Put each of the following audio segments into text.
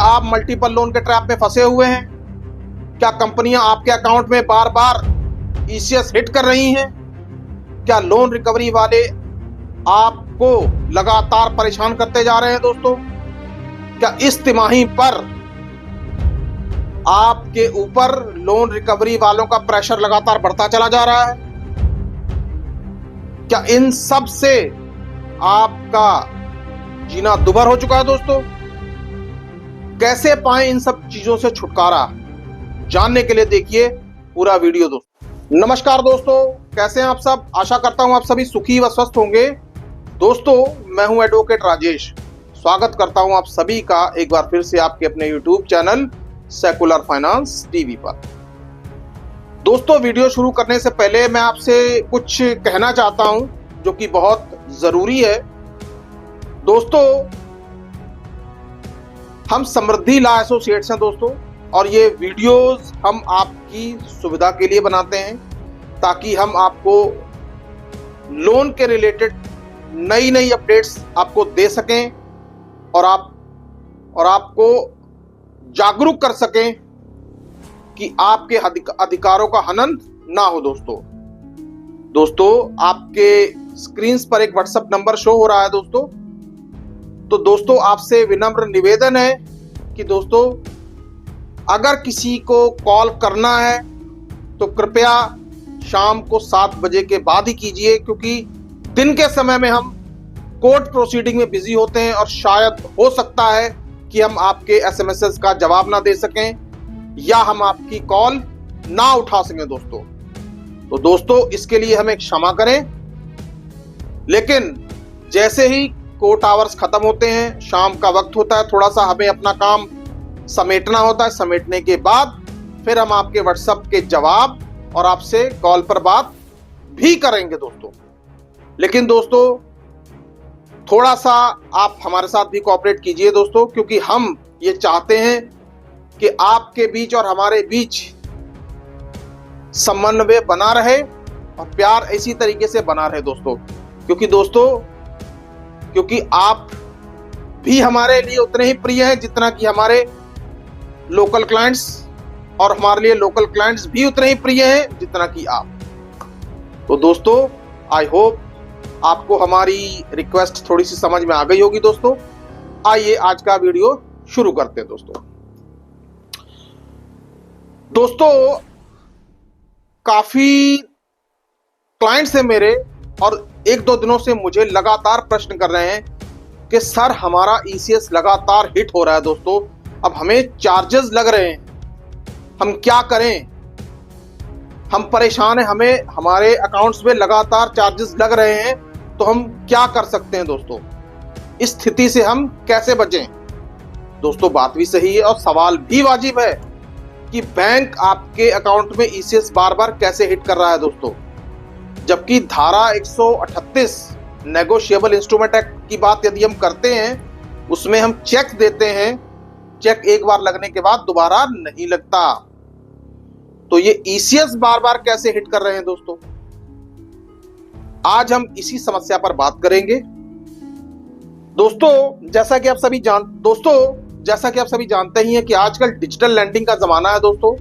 आप multiple loan के trap में फंसे हुए हैं? क्या कंपनियां आपके अकाउंट में बार बार ईसीएस हिट कर रही हैं? क्या लोन रिकवरी वाले आपको लगातार परेशान करते जा रहे हैं दोस्तों? क्या इस तिमाही पर आपके ऊपर लोन रिकवरी वालों का प्रेशर लगातार बढ़ता चला जा रहा है? क्या इन सब से आपका जीना दुभर हो चुका है दोस्तों? कैसे पाएं इन सब चीजों से छुटकारा, जानने के लिए देखिए पूरा वीडियो दोस्तों। नमस्कार दोस्तों, कैसे हैं आप सब? आशा करता हूं आप सभी सुखी व स्वस्थ होंगे। दोस्तों, मैं हूं एडवोकेट राजेश। स्वागत करता हूं आप सभी का एक बार फिर से आपके अपने YouTube channel secular finance TV पर। दोस्तों, वीडियो शुरू करने से पहले मैं आपसे कुछ कहना चाहता हूं जो कि बहुत जरूरी है। दोस्तों, हम समृद्धि लॉ एसोसिएट्स हैं दोस्तों, और ये वीडियोस हम आपकी सुविधा के लिए बनाते हैं ताकि हम आपको लोन के रिलेटेड नई नई अपडेट्स आपको दे सकें और आपको जागरूक कर सकें कि आपके अधिकारों का हनन ना हो दोस्तों, आपके स्क्रीन पर एक व्हाट्सएप नंबर शो हो रहा है दोस्तों। तो दोस्तों, आपसे विनम्र निवेदन है कि दोस्तों, अगर किसी को कॉल करना है तो कृपया शाम को 7 बजे के बाद ही कीजिए, क्योंकि दिन के समय में हम कोर्ट प्रोसीडिंग में बिजी होते हैं और शायद हो सकता है कि हम आपके एसएमएस का जवाब ना दे सकें या हम आपकी कॉल ना उठा सकें दोस्तों। तो दोस्तों, इसके लिए हमें क्षमा करें। लेकिन जैसे ही कोर्ट आवर्स खत्म होते हैं, शाम का वक्त होता है, थोड़ा सा हमें अपना काम समेटना होता है। समेटने के बाद फिर हम आपके व्हाट्सएप के जवाब और आपसे कॉल पर बात भी करेंगे दोस्तों। लेकिन दोस्तों, थोड़ा सा आप हमारे साथ भी कोऑपरेट कीजिए दोस्तों, क्योंकि हम ये चाहते हैं कि आपके बीच और हमारे बीच समन्वय बना रहे और प्यार इसी तरीके से बना रहे दोस्तों। क्योंकि आप भी हमारे लिए उतने ही प्रिय हैं जितना कि हमारे लोकल क्लाइंट्स, और हमारे लिए लोकल क्लाइंट्स भी उतने ही प्रिय हैं जितना कि आप। तो दोस्तों, आई होप आपको हमारी रिक्वेस्ट थोड़ी सी समझ में आ गई होगी दोस्तों। आइए आज का वीडियो शुरू करते हैं दोस्तों, काफी क्लाइंट्स हैं मेरे और 1-2 दिनों से मुझे लगातार प्रश्न कर रहे हैं कि सर, हमारा ईसीएस लगातार हिट हो रहा है दोस्तों, अब हमें चार्जेस लग रहे हैं, हम क्या करें? हम परेशान हैं, हमें हमारे अकाउंट्स में लगातार चार्जेस लग रहे हैं, तो हम क्या कर सकते हैं दोस्तों? इस स्थिति से हम कैसे बचें? दोस्तों, बात भी सही है और सवाल भी वाजिब है कि बैंक आपके अकाउंट में ईसीएस बार बार कैसे हिट कर रहा है दोस्तों, जबकि धारा 138 नेगोशिएबल इंस्ट्रूमेंट एक्ट की बात यदि हम करते हैं, उसमें हम चेक देते हैं, चेक एक बार लगने के बाद दोबारा नहीं लगता। तो ये ईसीएस बार बार कैसे हिट कर रहे हैं दोस्तों? आज हम इसी समस्या पर बात करेंगे दोस्तों। जैसा कि आप सभी जानते ही हैं कि आजकल डिजिटल लैंडिंग का जमाना है दोस्तों।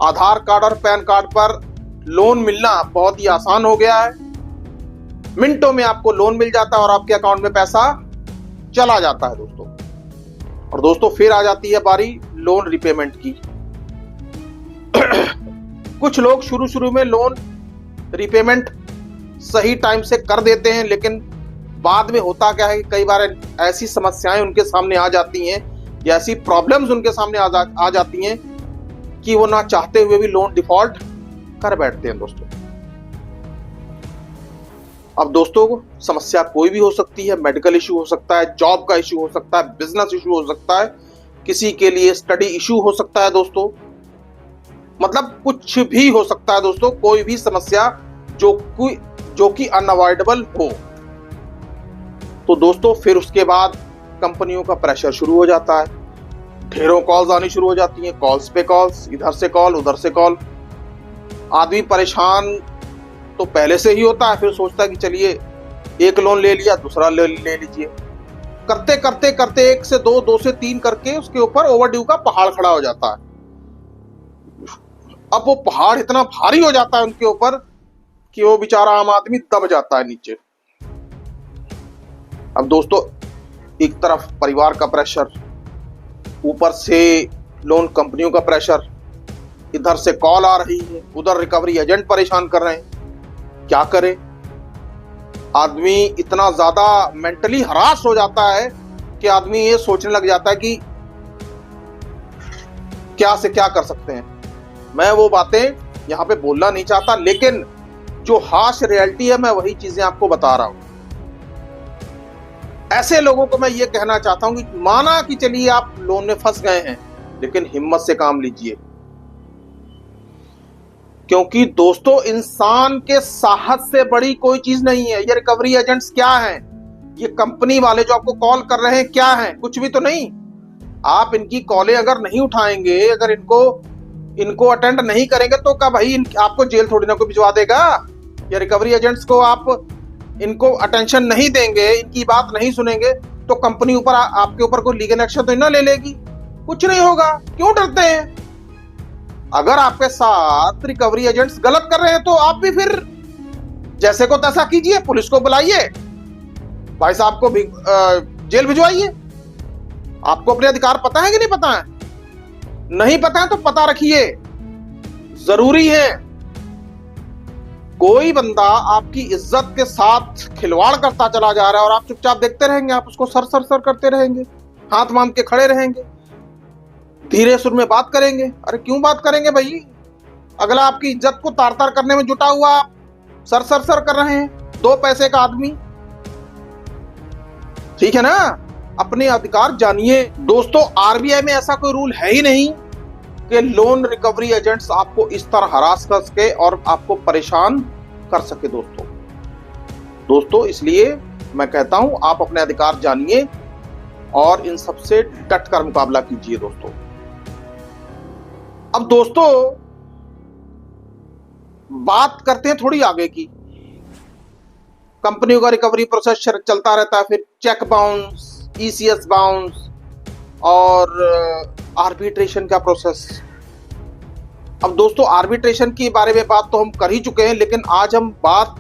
आधार कार्ड और पैन कार्ड पर लोन मिलना बहुत ही आसान हो गया है। मिनटों में आपको लोन मिल जाता है और आपके अकाउंट में पैसा चला जाता है दोस्तों। और दोस्तों, फिर आ जाती है बारी लोन रिपेमेंट की। कुछ लोग शुरू में लोन रिपेमेंट सही टाइम से कर देते हैं, लेकिन बाद में होता क्या है कि कई बार ऐसी समस्याएं उनके सामने आ जाती हैं या ऐसी प्रॉब्लम्स उनके सामने आ जाती हैं कि वो ना चाहते हुए भी लोन डिफॉल्ट कर बैठते हैं दोस्तों। अब दोस्तों, समस्या कोई भी हो सकती है। मेडिकल इशू हो सकता है, जॉब का इशू हो सकता है, बिजनेस इशू हो सकता है, किसी के लिए स्टडी इशू हो सकता है दोस्तों। मतलब कुछ भी हो सकता है दोस्तों, कोई भी समस्या जो कि अनअवॉइडेबल हो। तो दोस्तों, फिर उसके बाद कंपनियों का प्रेशर शुरू हो जाता है, ढेरों कॉल्स आनी शुरू हो जाती हैं, कॉल्स पे कॉल्स, इधर से कॉल उधर से कॉल। आदमी परेशान तो पहले से ही होता है, फिर सोचता है कि चलिए एक लोन ले लिया, दूसरा ले लीजिए। करते करते करते 1 से 2, 2 से 3 करके उसके ऊपर ओवरड्यू का पहाड़ खड़ा हो जाता है। अब वो पहाड़ इतना भारी हो जाता है उनके ऊपर कि वो बेचारा आम आदमी दब जाता है नीचे। अब दोस्तों, एक तरफ परिवार का प्रेशर, ऊपर से लोन कंपनियों का प्रेशर, इधर से कॉल आ रही है, उधर रिकवरी एजेंट परेशान कर रहे हैं। क्या करे? आदमी इतना ज्यादा मेंटली हरास हो जाता है कि आदमी ये सोचने लग जाता है कि क्या से क्या कर सकते हैं। मैं वो बातें यहां पे बोलना नहीं चाहता, लेकिन जो हार्श रियलिटी है मैं वही चीजें आपको बता रहा हूं। ऐसे लोगों को मैं ये कहना चाहता हूं कि माना कि चलिए आप लोन में फंस गए हैं, लेकिन हिम्मत से काम लीजिए, क्योंकि दोस्तों इंसान के साहस से बड़ी कोई चीज नहीं है। ये रिकवरी एजेंट्स क्या हैं? ये कंपनी वाले जो आपको कॉल कर रहे हैं क्या हैं? कुछ भी तो नहीं। आप इनकी कॉलें अगर नहीं उठाएंगे, अगर इनको अटेंड नहीं करेंगे तो क्या भाई आपको जेल थोड़ी ना कोई भिजवा देगा? या रिकवरी एजेंट्स को आप इनको अटेंशन नहीं देंगे, इनकी बात नहीं सुनेंगे, तो कंपनी ऊपर आपके ऊपर कोई लीगल एक्शन तो ना ले लेगी? कुछ नहीं होगा। क्यों डरते हैं? अगर आपके साथ रिकवरी एजेंट्स गलत कर रहे हैं तो आप भी फिर जैसे को तैसा कीजिए, पुलिस को बुलाइए, भाई साहब को भी जेल भिजवाइए। आपको अपने अधिकार पता है कि नहीं पता है? नहीं पता है तो पता रखिए, जरूरी है। कोई बंदा आपकी इज्जत के साथ खिलवाड़ करता चला जा रहा है और आप चुपचाप देखते रहेंगे, आप उसको सर सर सर करते रहेंगे, हाथ बांध के खड़े रहेंगे, धीरे सुर में बात करेंगे। अरे क्यों बात करेंगे भाई? अगला आपकी इज्जत को तार तार करने में जुटा हुआ, आप सर सर सर कर रहे हैं, 2 पैसे का आदमी। ठीक है ना? अपने अधिकार जानिए। दोस्तों, आरबीआई में ऐसा कोई रूल है ही नहीं कि लोन रिकवरी एजेंट्स आपको इस तरह हरास कर सके और आपको परेशान कर सके। दोस्तों इसलिए मैं कहता हूं, आप अपने अधिकार जानिए और इन सबसे डट कर मुकाबला कीजिए। दोस्तों, अब दोस्तों बात करते हैं थोड़ी आगे की। कंपनियों का रिकवरी प्रोसेस चलता रहता है, फिर चेक बाउंस, ईसीएस बाउंस और आर्बिट्रेशन का प्रोसेस। अब दोस्तों, आर्बिट्रेशन के बारे में बात तो हम कर ही चुके हैं, लेकिन आज हम बात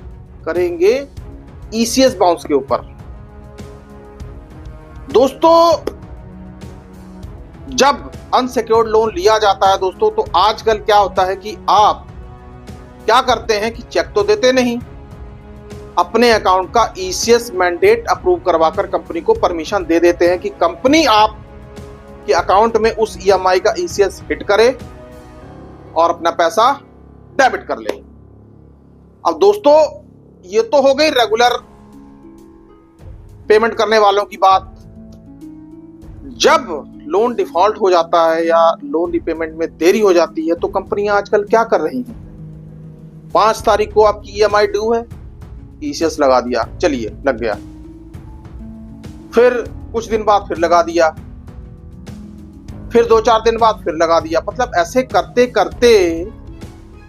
करेंगे ईसीएस बाउंस के ऊपर। दोस्तों, जब अनसिक्योर्ड लोन लिया जाता है दोस्तों, तो आजकल क्या होता है कि आप क्या करते हैं कि चेक तो देते नहीं, अपने अकाउंट का ईसीएस मैंडेट अप्रूव करवाकर कंपनी को परमिशन दे देते हैं कि कंपनी आप के अकाउंट में उस ईएमआई का ईसीएस हिट करे और अपना पैसा डेबिट कर ले। अब दोस्तों, ये तो हो गई रेगुलर पेमेंट करने वालों की बात। जब लोन डिफॉल्ट हो जाता है या लोन रिपेमेंट में देरी हो जाती है, तो कंपनियां आजकल क्या कर रही हैं? 5 तारीख को आपकी ईएमआई ड्यू है, ईसीएस लगा दिया, चलिए लग गया। फिर कुछ दिन बाद फिर लगा दिया, फिर 2-4 दिन बाद फिर लगा दिया। मतलब ऐसे करते करते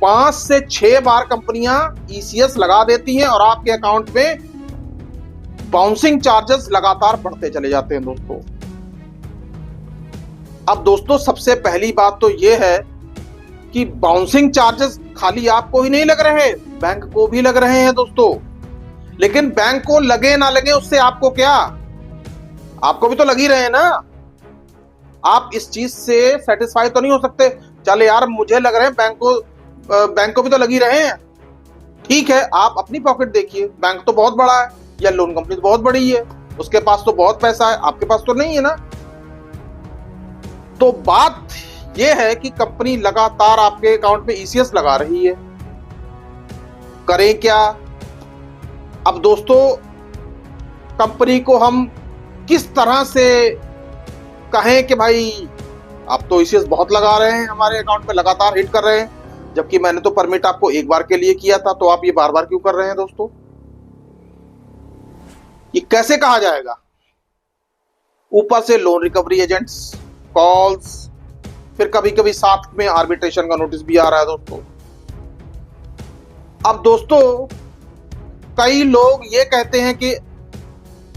5 से 6 बार कंपनियां ईसीएस लगा देती हैं और आपके अकाउंट में बाउंसिंग चार्जेस लगातार बढ़ते चले जाते हैं। दोस्तों, अब दोस्तों सबसे पहली बात तो यह है कि बाउंसिंग चार्जेस खाली आपको ही नहीं लग रहे, बैंक को भी लग रहे हैं दोस्तों। लेकिन बैंक को लगे ना लगे उससे आपको क्या, आपको भी तो लग ही रहे हैं ना। आप इस चीज से सेटिस्फाई तो नहीं हो सकते, चले यार मुझे लग रहे हैं, बैंक को भी तो लग ही रहे हैं। ठीक है, आप अपनी पॉकेट देखिए, बैंक तो बहुत बड़ा है या लोन कंपनी तो बहुत बड़ी है, उसके पास तो बहुत पैसा है, आपके पास तो नहीं है ना। तो बात यह है कि कंपनी लगातार आपके अकाउंट में ईसीएस लगा रही है, करें क्या? अब दोस्तों, कंपनी को हम किस तरह से कहें कि भाई आप तो ईसीएस बहुत लगा रहे हैं, हमारे अकाउंट में लगातार हिट कर रहे हैं, जबकि मैंने तो परमिट आपको एक बार के लिए किया था, तो आप ये बार बार क्यों कर रहे हैं? दोस्तों, ये कैसे कहा जाएगा? ऊपर से लोन रिकवरी एजेंट्स कॉल्स, फिर कभी कभी साथ में आर्बिट्रेशन का नोटिस भी आ रहा है। दोस्तों, अब दोस्तों कई लोग ये कहते हैं कि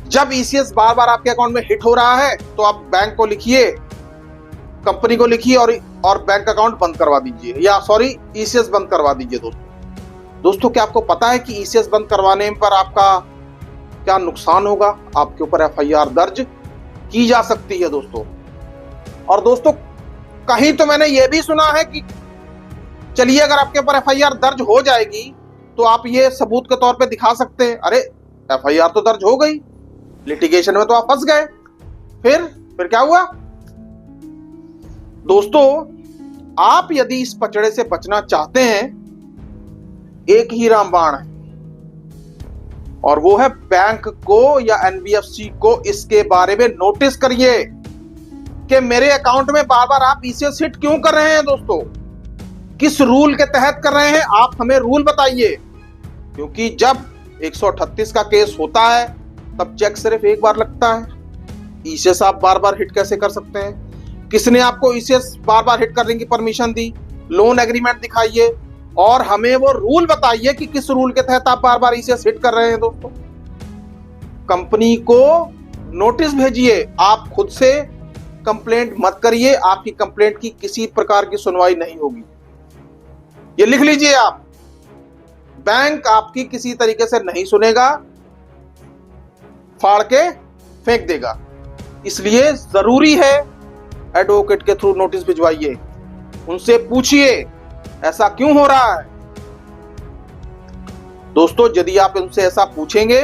जब ईसीएस बार बार आपके अकाउंट में हिट हो रहा है तो आप बैंक को लिखिए, कंपनी को लिखिए और बैंक अकाउंट बंद करवा दीजिए, या सॉरी ईसीएस बंद करवा दीजिए। दोस्तों क्या आपको पता है कि ईसीएस बंद करवाने पर आपका क्या नुकसान होगा? आपके ऊपर एफआईआर दर्ज की जा सकती है दोस्तों। और दोस्तों कहीं तो मैंने यह भी सुना है कि चलिए अगर आपके ऊपर एफआईआर दर्ज हो जाएगी तो आप ये सबूत के तौर पे दिखा सकते हैं, अरे एफआईआर तो दर्ज हो गई, लिटिगेशन में तो आप फंस गए। फिर क्या हुआ? दोस्तों आप यदि इस पचड़े से बचना चाहते हैं, एक ही रामबाण है और वो है बैंक को या एनबीएफसी को इसके बारे में नोटिस करिए कि मेरे अकाउंट में बार बार आप ईसीएस हिट क्यों कर रहे हैं। दोस्तों किस रूल के तहत कर रहे हैं, आप हमें रूल बताइए, क्योंकि जब 138 का केस होता है तब चेक सिर्फ एक बार लगता है। ईसीएस आप बार बार हिट कैसे कर सकते हैं? किसने आपको ईसीएस बार बार हिट करने की परमिशन दी? लोन एग्रीमेंट दिखाइए और हमें वो रूल बताइए कि किस रूल के तहत आप बार बार ईसीएस हिट कर रहे हैं। दोस्तों कंपनी को नोटिस भेजिए, आप खुद से कंप्लेंट मत करिए, आपकी कंप्लेंट की किसी प्रकार की सुनवाई नहीं होगी। ये लिख लीजिए आप, बैंक आपकी किसी तरीके से नहीं सुनेगा, फाड़ के फेंक देगा। इसलिए जरूरी है एडवोकेट के थ्रू नोटिस भिजवाइए, उनसे पूछिए ऐसा क्यों हो रहा है। दोस्तों यदि आप उनसे ऐसा पूछेंगे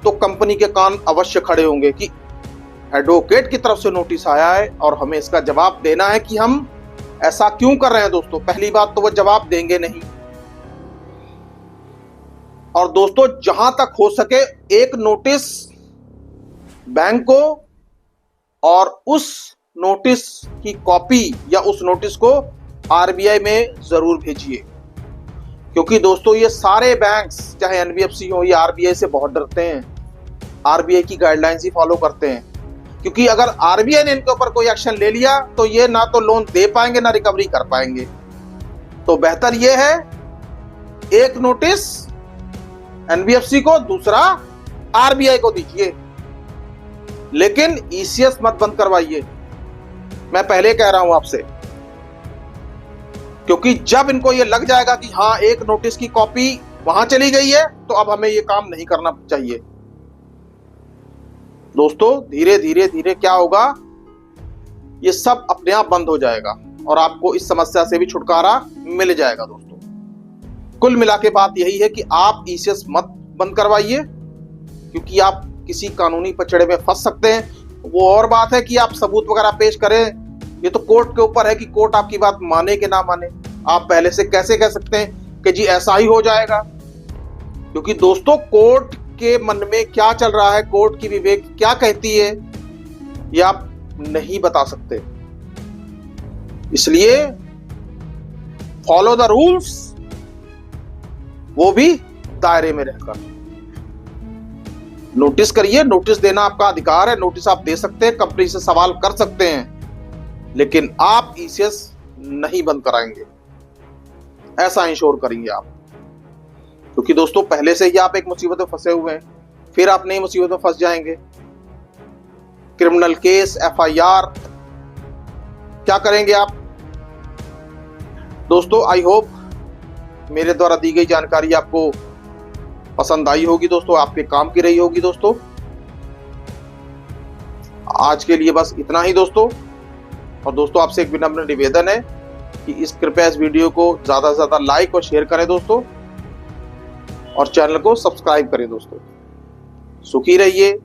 तो कंपनी के कान अवश्य खड़े होंगे कि एडवोकेट की तरफ से नोटिस आया है और हमें इसका जवाब देना है कि हम ऐसा क्यों कर रहे हैं। दोस्तों पहली बात तो वो जवाब देंगे नहीं, और दोस्तों जहां तक हो सके एक नोटिस बैंक को और उस नोटिस की कॉपी या उस नोटिस को आरबीआई में जरूर भेजिए, क्योंकि दोस्तों ये सारे बैंक्स चाहे एनबीएफसी हो या आरबीआई से बहुत डरते हैं, आरबीआई की गाइडलाइंस ही फॉलो करते हैं। क्योंकि अगर आरबीआई ने इनके ऊपर कोई एक्शन ले लिया तो ये ना तो लोन दे पाएंगे ना रिकवरी कर पाएंगे। तो बेहतर ये है एक नोटिस एनबीएफसी को, दूसरा आरबीआई को दीजिए, लेकिन ईसीएस मत बंद करवाइए। मैं पहले कह रहा हूं आपसे, क्योंकि जब इनको ये लग जाएगा कि हाँ एक नोटिस की कॉपी वहां चली गई है तो अब हमें ये काम नहीं करना चाहिए। दोस्तों धीरे धीरे क्या होगा, ये सब अपने आप बंद हो जाएगा और आपको इस समस्या से भी छुटकारा मिल जाएगा। दोस्तों कुल मिला के बात यही है कि आप ईसीएस मत बंद करवाइए, क्योंकि आप किसी कानूनी पचड़े में फंस सकते हैं। वो और बात है कि आप सबूत वगैरह पेश करें, ये तो कोर्ट के ऊपर है कि कोर्ट आपकी बात माने कि ना माने। आप पहले से कैसे कह सकते हैं कि जी ऐसा ही हो जाएगा, क्योंकि दोस्तों कोर्ट के मन में क्या चल रहा है, कोर्ट की विवेक क्या कहती है, ये आप नहीं बता सकते। इसलिए फॉलो द रूल्स, वो भी दायरे में रहकर। नोटिस करिए, नोटिस देना आपका अधिकार है, नोटिस आप दे सकते हैं, कंपनी से सवाल कर सकते हैं, लेकिन आप ईसीएस नहीं बंद कराएंगे, ऐसा इंश्योर करेंगे आप। क्योंकि दोस्तों पहले से ही आप एक मुसीबत में फंसे हुए हैं, फिर आप नई मुसीबत में फंस जाएंगे। क्रिमिनल केस, एफआईआर, क्या करेंगे आप? दोस्तों आई होप मेरे द्वारा दी गई जानकारी आपको पसंद आई होगी दोस्तों, आपके काम की रही होगी दोस्तों। आज के लिए बस इतना ही दोस्तों। और दोस्तों आपसे एक विनम्र निवेदन है कि कृपया इस वीडियो को ज्यादा से ज्यादा लाइक और शेयर करें दोस्तों, और चैनल को सब्सक्राइब करें दोस्तों। सुखी रहिए,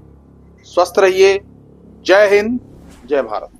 स्वस्थ रहिए। जय हिंद, जय भारत।